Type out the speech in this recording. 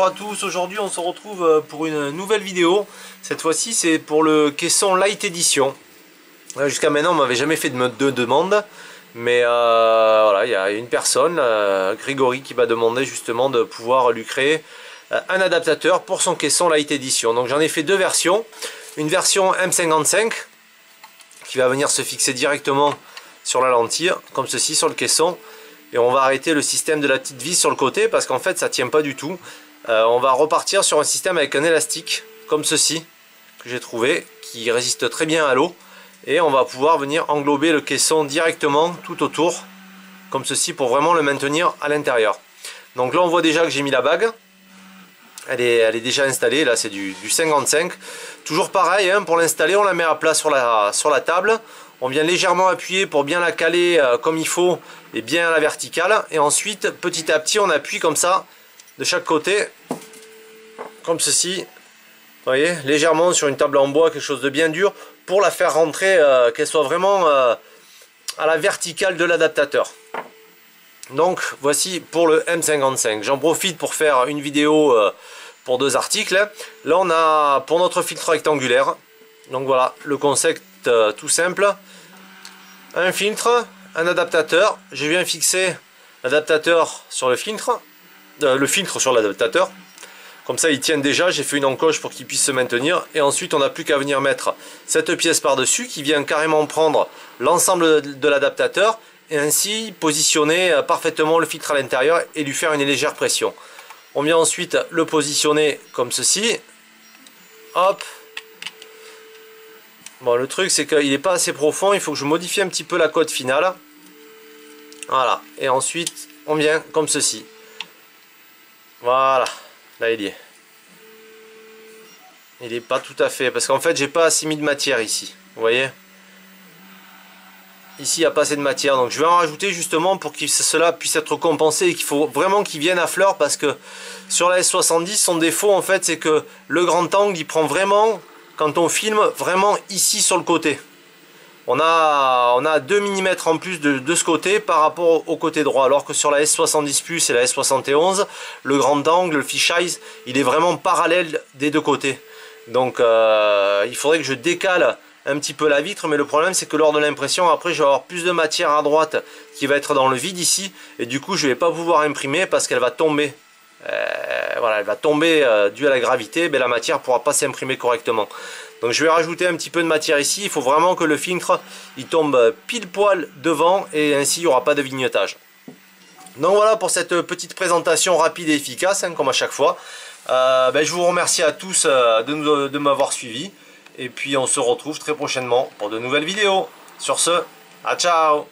à tous, aujourd'hui on se retrouve pour une nouvelle vidéo. Cette fois-ci c'est pour le caisson Light Edition. Jusqu'à maintenant on m'avait jamais fait de demande. Mais voilà, il y a une personne, Grégory, qui m'a demandé justement de pouvoir lui créer un adaptateur pour son caisson Light Edition. Donc j'en ai fait deux versions. Une version M55 qui va venir se fixer directement sur la lentille, comme ceci sur le caisson. Et on va arrêter le système de la petite vis sur le côté parce qu'en fait ça tient pas du tout. On va repartir sur un système avec un élastique comme ceci que j'ai trouvé, qui résiste très bien à l'eau. Et on va pouvoir venir englober le caisson directement tout autour comme ceci pour vraiment le maintenir à l'intérieur. Donc là on voit déjà que j'ai mis la bague. Elle est déjà installée, là c'est du 55. Toujours pareil, hein, pour l'installer on la met à plat sur la table. On vient légèrement appuyer pour bien la caler comme il faut et bien à la verticale. Et ensuite petit à petit on appuie comme ça de chaque côté, comme ceci. Vous voyez, légèrement sur une table en bois, quelque chose de bien dur, pour la faire rentrer, qu'elle soit vraiment à la verticale de l'adaptateur. Donc voici pour le M55. J'en profite pour faire une vidéo pour deux articles. Là on a pour notre filtre rectangulaire. Donc voilà le concept tout simple. Un filtre, un adaptateur. Je viens fixer l'adaptateur sur le filtre sur l'adaptateur. Comme ça ils tiennent déjà. J'ai fait une encoche pour qu'ils puissent se maintenir. Et ensuite on n'a plus qu'à venir mettre cette pièce par dessus qui vient carrément prendre l'ensemble de l'adaptateur et ainsi positionner parfaitement le filtre à l'intérieur et lui faire une légère pression. On vient ensuite le positionner comme ceci. Hop. Bon, le truc c'est qu'il n'est pas assez profond, il faut que je modifie un petit peu la cote finale. Voilà, et ensuite on vient comme ceci. Voilà, là il y est. Il n'est pas tout à fait, parce qu'en fait j'ai pas assez mis de matière ici, vous voyez. Ici il n'y a pas assez de matière, donc je vais en rajouter justement pour que cela puisse être compensé et qu'il faut vraiment qu'il vienne à fleur, parce que sur la S70 son défaut en fait c'est que le grand angle il prend vraiment, quand on filme, vraiment ici sur le côté. On a 2 mm en plus de ce côté par rapport au côté droit, alors que sur la S70 Plus et la S71 le grand angle, le fisheye, il est vraiment parallèle des deux côtés. Donc il faudrait que je décale un petit peu la vitre, mais le problème c'est que lors de l'impression après je vais avoir plus de matière à droite qui va être dans le vide ici, et du coup je vais pas pouvoir imprimer parce qu'elle va tomber. Voilà, elle va tomber due à la gravité, mais la matière pourra pas s'imprimer correctement. Donc je vais rajouter un petit peu de matière ici. Il faut vraiment que le filtre il tombe pile poil devant, et ainsi il n'y aura pas de vignettage. Donc voilà pour cette petite présentation rapide et efficace, hein, comme à chaque fois. Je vous remercie à tous de m'avoir suivi, et puis on se retrouve très prochainement pour de nouvelles vidéos. Sur ce, ciao.